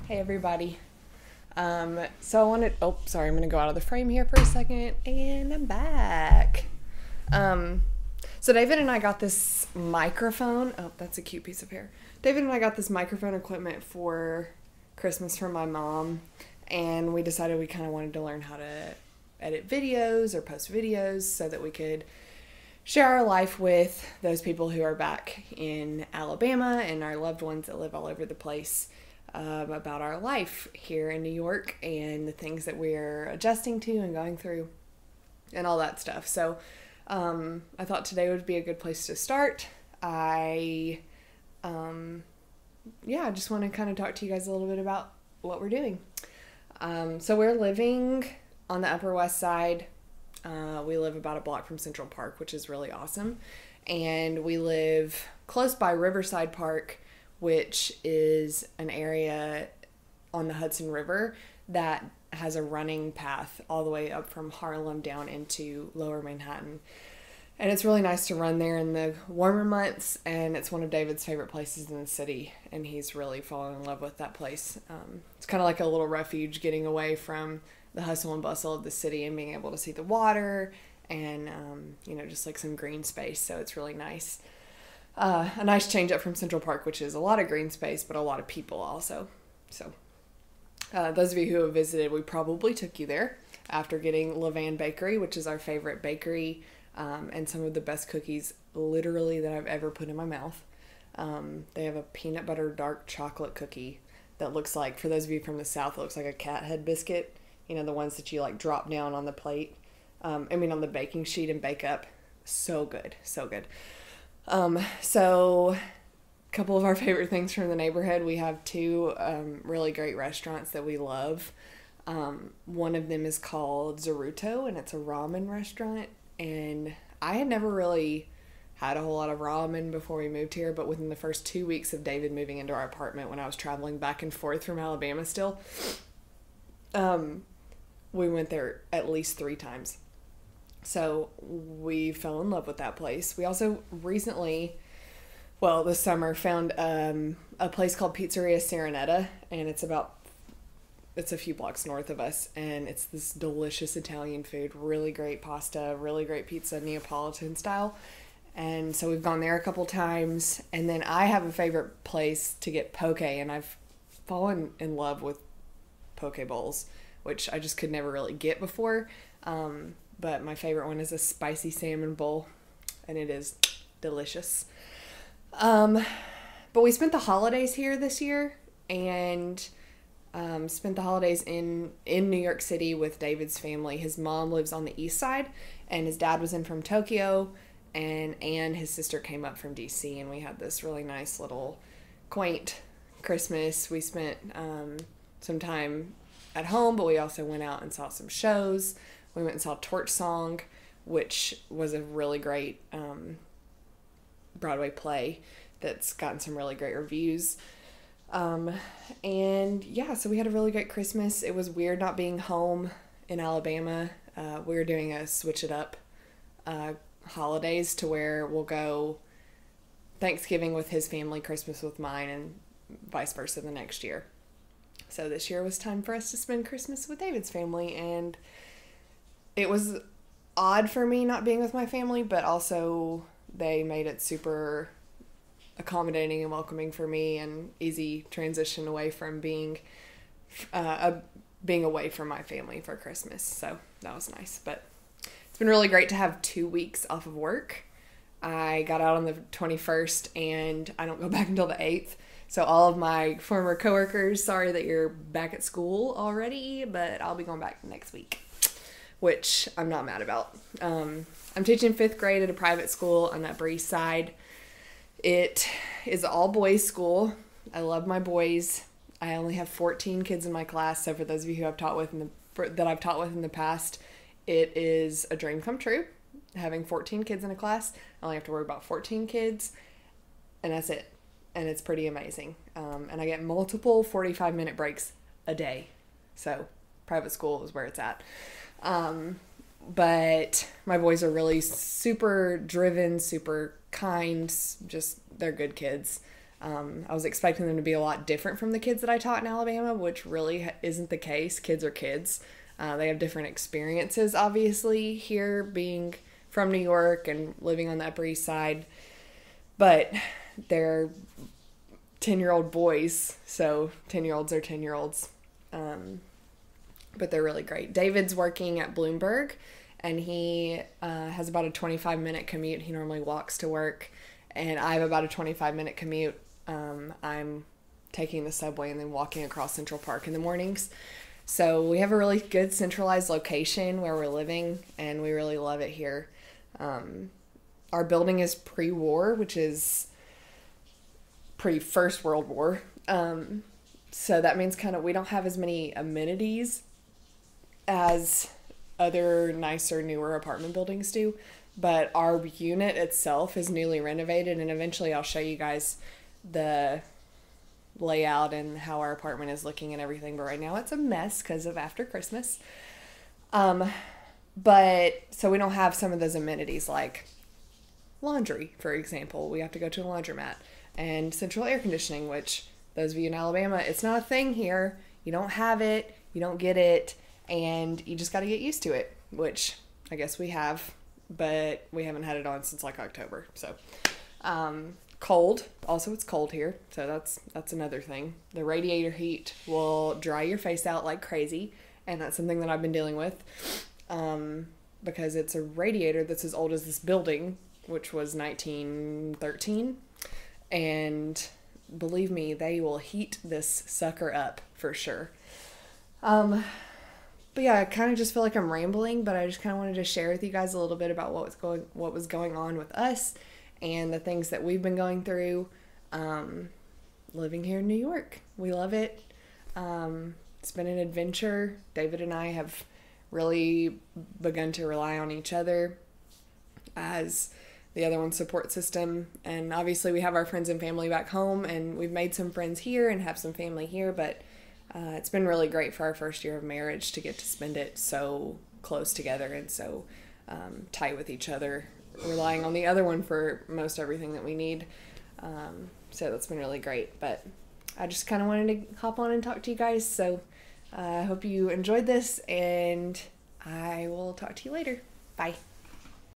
Hey everybody. So I wanted, oh, sorry, I'm gonna go out of the frame here for a second, and I'm back. Um, so David and I got this microphone. Oh, that's a cute piece of hair. David and I got this microphone equipment for Christmas from my mom, and we decided we kind of wanted to learn how to edit videos or post videos so that we could share our life with those people who are back in Alabama and our loved ones that live all over the place, about our life here in New York and the things that we're adjusting to and going through and all that stuff. So I thought today would be a good place to start. I just want to kind of talk to you guys a little bit about what we're doing. So we're living on the Upper West Side. We live about a block from Central Park, which is really awesome. And we live close by Riverside Park, which is an area on the Hudson River that has a running path all the way up from Harlem down into Lower Manhattan. And it's really nice to run there in the warmer months, and it's one of David's favorite places in the city, and he's really fallen in love with that place. It's kind of like a little refuge, getting away from the hustle and bustle of the city and being able to see the water and, just like some green space. So it's really nice. A nice change up from Central Park, which is a lot of green space, but a lot of people also. So those of you who have visited, we probably took you there after getting Levan Bakery, which is our favorite bakery, and some of the best cookies literally that I've ever put in my mouth. They have a peanut butter dark chocolate cookie that looks like, for those of you from the South, it looks like a cat head biscuit. You know, the ones that you like drop down on the plate. On the baking sheet and bake up. So good. So good. So a couple of our favorite things from the neighborhood. We have two really great restaurants that we love. One of them is called Zaruto, and it's a ramen restaurant. And I had never really had a whole lot of ramen before we moved here, but within the first 2 weeks of David moving into our apartment, when I was traveling back and forth from Alabama still, we went there at least 3 times. So we fell in love with that place. We also recently, this summer, found a place called Pizzeria Serenetta, and it's a few blocks north of us, and it's this delicious Italian food, really great pasta, really great pizza, Neapolitan style. And so we've gone there a couple times, and then I have a favorite place to get poke, and I've fallen in love with poke bowls, which I just could never really get before. But my favorite one is a spicy salmon bowl, and it is delicious. But we spent the holidays here this year, and spent the holidays in New York City with David's family. His mom lives on the east side, and his dad was in from Tokyo, and Anne, his sister, came up from DC, and we had this really nice little quaint Christmas. We spent some time at home, but we also went out and saw some shows. We went and saw Torch Song, which was a really great Broadway play that's gotten some really great reviews. So we had a really great Christmas. It was weird not being home in Alabama. We were doing a switch it up holidays to where we'll go Thanksgiving with his family, Christmas with mine, and vice versa the next year. So this year was time for us to spend Christmas with David's family, and it was odd for me not being with my family, but also they made it super accommodating and welcoming for me, and easy transition away from being away from my family for Christmas. So that was nice, but it's been really great to have 2 weeks off of work. I got out on the 21st, and I don't go back until the 8th. So all of my former coworkers, sorry that you're back at school already, but I'll be going back next week, which I'm not mad about. I'm teaching 5th grade at a private school on the Upper East Side. It is all boys school. I love my boys. I only have 14 kids in my class, so for those of you who I've taught with that I've taught with in the past, it is a dream come true. Having 14 kids in a class, I only have to worry about 14 kids, and that's it. And it's pretty amazing. And I get multiple 45-minute breaks a day. So private school is where it's at. But my boys are really super driven, super kind, just they're good kids. I was expecting them to be a lot different from the kids that I taught in Alabama, which really isn't the case. Kids are kids. They have different experiences, obviously, here being from New York and living on the Upper East Side. But they're 10-year-old boys, so 10-year-olds are 10-year-olds. But they're really great. David's working at Bloomberg, and he has about a 25-minute commute. He normally walks to work, and I have about a 25-minute commute. I'm taking the subway and then walking across Central Park in the mornings. So we have a really good centralized location where we're living, and we really love it here. Our building is pre-war, which is pre-First World War. So that means we don't have as many amenities as other nicer, newer apartment buildings do. But our unit itself is newly renovated, and eventually I'll show you guys the layout and how our apartment is looking and everything. But right now it's a mess because of after Christmas. But so we don't have some of those amenities like laundry, for example. We have to go to a laundromat, and central air conditioning, which those of you in Alabama, it's not a thing here. You don't have it, you don't get it, and you just got to get used to it, which I guess we have, but we haven't had it on since like October. So cold, also it's cold here, so that's another thing. The radiator heat will dry your face out like crazy, and that's something that I've been dealing with, because it's a radiator that's as old as this building, which was 1913, and believe me, they will heat this sucker up for sure. But yeah, I kind of just feel like I'm rambling, but I just kind of wanted to share with you guys a little bit about what was going on with us and the things that we've been going through living here in New York. We love it. It's been an adventure. David and I have really begun to rely on each other as the other one's support system. And obviously we have our friends and family back home, and we've made some friends here and have some family here, but it's been really great for our first year of marriage to get to spend it so close together and so tight with each other, relying on the other one for most everything that we need. So that's been really great. But I just kind of wanted to hop on and talk to you guys. So I hope you enjoyed this, and I will talk to you later. Bye.